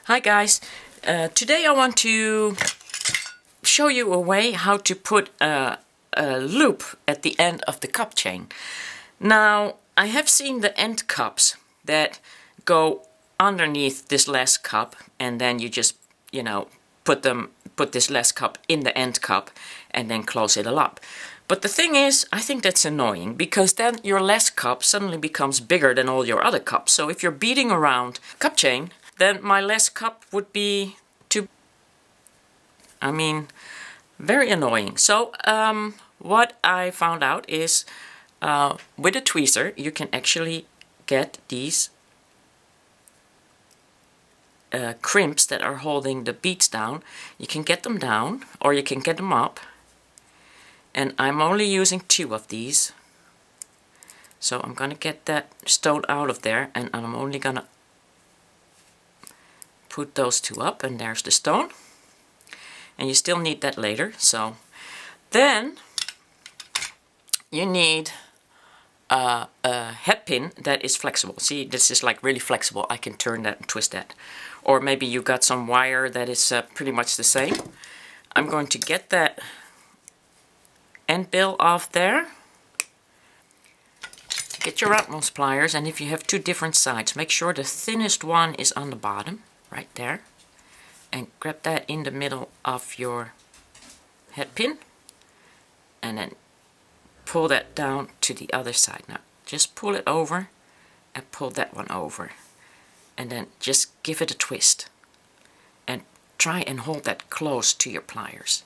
Hi guys, today I want to show you a way how to put a loop at the end of the cup chain. Now I have seen the end cups that go underneath this last cup, and then you just put this last cup in the end cup and then close it all up. But the thing is, I think that's annoying because then your last cup suddenly becomes bigger than all your other cups. So if you're beating around cup chain, then my last cup would be very annoying. So what I found out is with a tweezer you can actually get these crimps that are holding the beads down. You can get them down or you can get them up. And I'm only using 2 of these. So I'm gonna get that stone out of there, and I'm only gonna put those 2 up, and there's the stone. And you still need that later. So then you need a head pin that is flexible. See, this is like really flexible. I can turn that and twist that. Or maybe you got some wire that is pretty much the same. I'm going to get that end bill off there. Get your utmost pliers, and if you have 2 different sides, make sure the thinnest one is on the bottom, right there. And grab that in the middle of your head pin, and then pull that down to the other side. Now just pull it over and pull that one over, and then just give it a twist and try and hold that close to your pliers.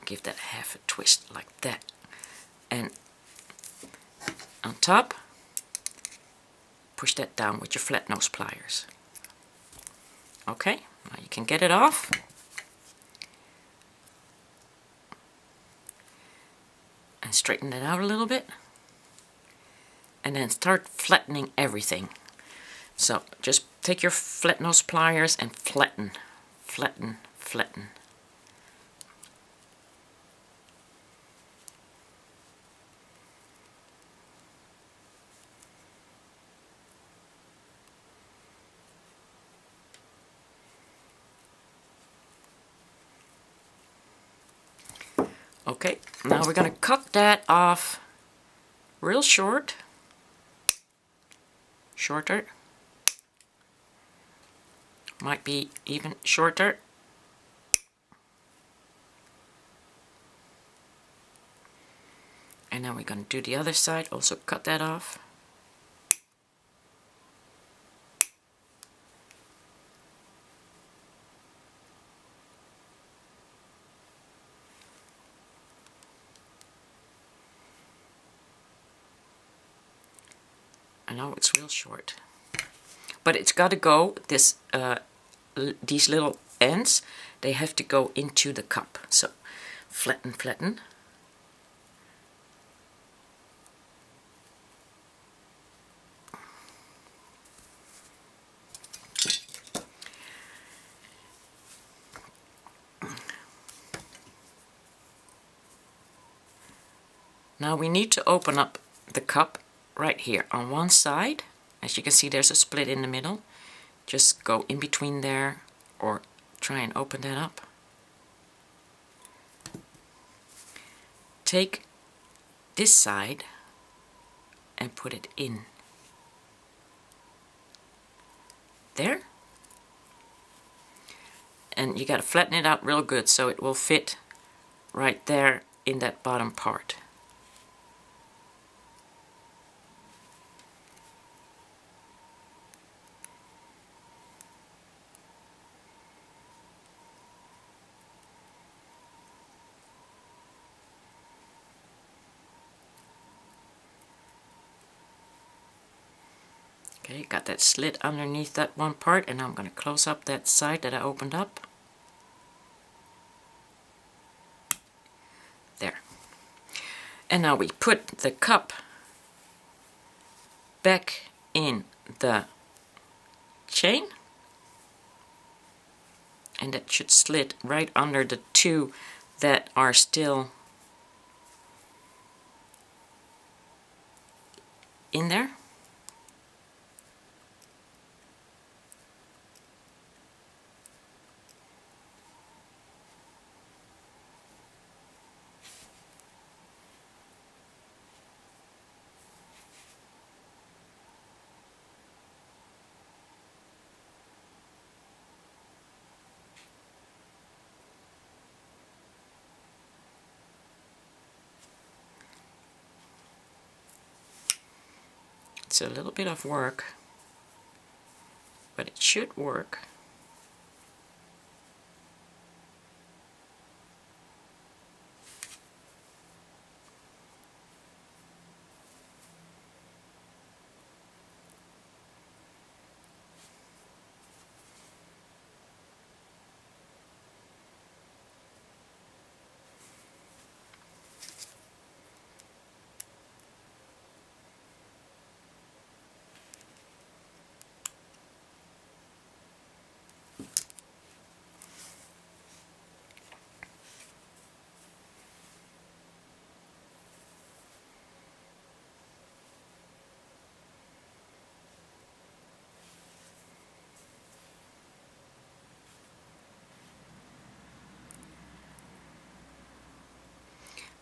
Give that half a twist like that, and on top push that down with your flat nose pliers. Okay, now you can get it off. And straighten it out a little bit. And then start flattening everything. So just take your flat nose pliers and flatten, flatten, flatten. Okay, now we're going to cut that off real short, shorter, might be even shorter, and now we're going to do the other side, also cut that off. I know it's real short, but it's got to go, these little ends, they have to go into the cup. So flatten, flatten. Now we need to open up the cup right here on one side. As you can see, there's a split in the middle. Just go in between there or try and open that up. Take this side and put it in there. And you got to flatten it out real good so it will fit right there in that bottom part. Okay, got that slit underneath that one part, and now I'm going to close up that side that I opened up. There. And now we put the cup back in the chain, and that should slit right under the 2 that are still in there. a little bit of work, but it should work.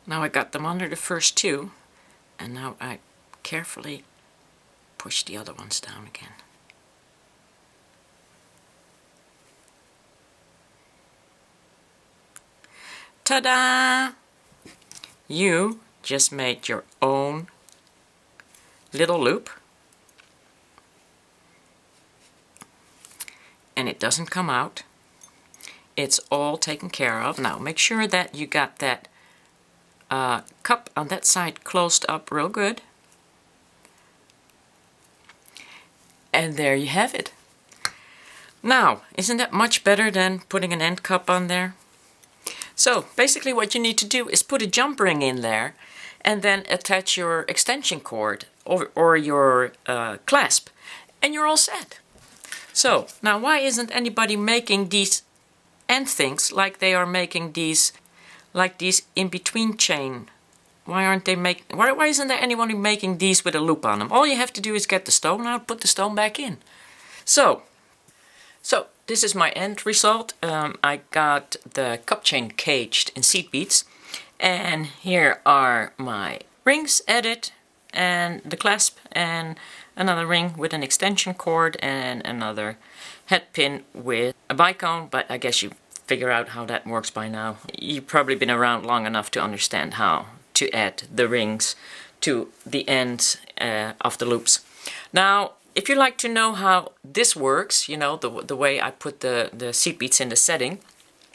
Now I got them under the first two, and now I carefully push the other ones down again. Ta-da! You just made your own little loop, and it doesn't come out. It's all taken care of. Now make sure that you got that cup on that side closed up real good. And there you have it. Now, isn't that much better than putting an end cup on there? So basically what you need to do is put a jump ring in there and then attach your extension cord or your clasp, and you're all set. So now, why isn't anybody making these end things like they are making these, like these in-between chain? Why aren't they why isn't there anyone making these with a loop on them? All you have to do is get the stone out, put the stone back in. So this is my end result. I got the cup chain caged in seed beads, and here are my rings added, and the clasp, and another ring with an extension cord, and another head pin with a bicone, but I guess you figure out how that works by now. You've probably been around long enough to understand how to add the rings to the ends of the loops. Now, if you like to know how this works, you know, the way I put the seed beads in the setting,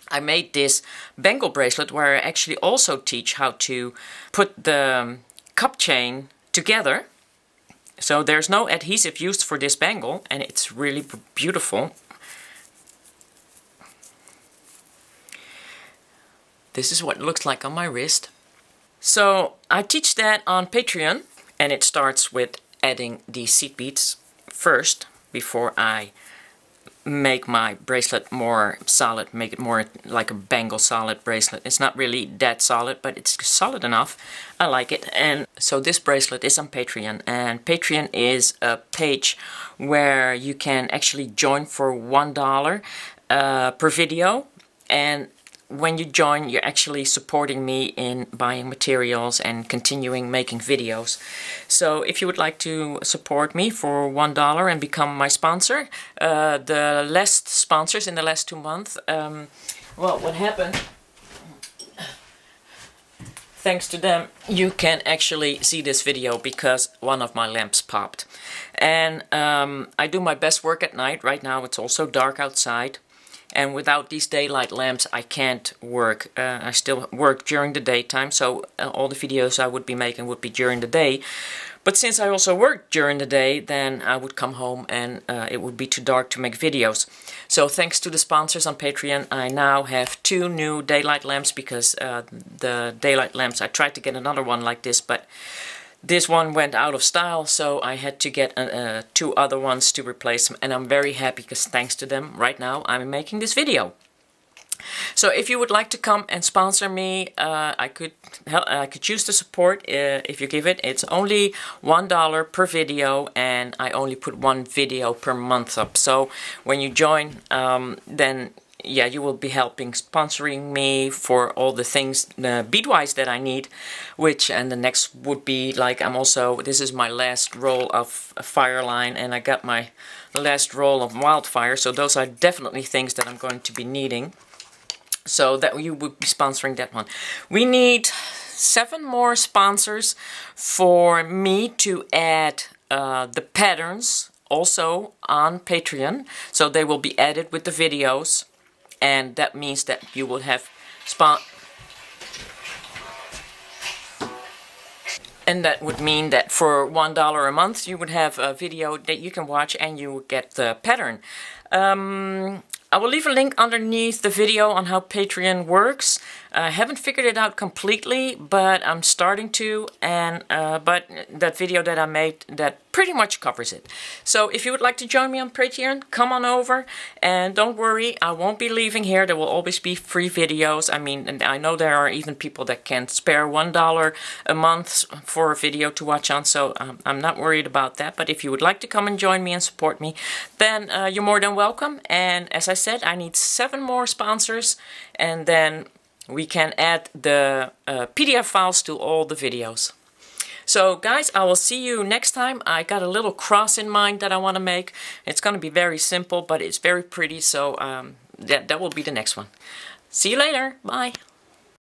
I made this bangle bracelet where I actually also teach how to put the cup chain together. So there's no adhesive used for this bangle, and it's really beautiful. This is what it looks like on my wrist. So I teach that on Patreon, and it starts with adding these seed beads first before I make my bracelet more solid, make it more like a bangle solid bracelet. It's not really that solid, but it's solid enough. I like it. And so this bracelet is on Patreon, and Patreon is a page where you can actually join for $1 per video, and when you join, you're actually supporting me in buying materials and continuing making videos. So if you would like to support me for $1 and become my sponsor, the last sponsors in the last 2 months, well, what happened, thanks to them, you can actually see this video because one of my lamps popped. And I do my best work at night. Right now it's also dark outside. And without these daylight lamps, I can't work. I still work during the daytime, so all the videos I would be making would be during the day. But since I also work during the day, then I would come home and it would be too dark to make videos. So thanks to the sponsors on Patreon, I now have 2 new daylight lamps, because the daylight lamps, I tried to get another one like this, but this one went out of style, so I had to get 2 other ones to replace them, and I'm very happy because thanks to them, right now I'm making this video. So if you would like to come and sponsor me, I could choose to support if you give it. It's only $1 per video, and I only put 1 video per month up. So when you join, then yeah, you will be helping sponsoring me for all the things beadwise that I need, and the next would be like, this is my last roll of Fireline, and I got my last roll of Wildfire, so those are definitely things that I'm going to be needing. So that you would be sponsoring that one. We need 7 more sponsors for me to add the patterns also on Patreon, so they will be added with the videos, and that means that you will have and that would mean that for $1 a month you would have a video that you can watch and you would get the pattern. I will leave a link underneath the video on how Patreon works. I haven't figured it out completely, but I'm starting to, and but that video that I made, that pretty much covers it. So if you would like to join me on Patreon, come on over, and don't worry, I won't be leaving here. There will always be free videos. I mean, and I know there are even people that can spare $1 a month for a video to watch on, so I'm not worried about that. But if you would like to come and join me and support me, then you're more than welcome. And as I said, I need 7 more sponsors, and then we can add the PDF files to all the videos. So guys, I will see you next time. I got a little cross in mind that I want to make. It's going to be very simple, but it's very pretty, so that will be the next one. See you later. Bye.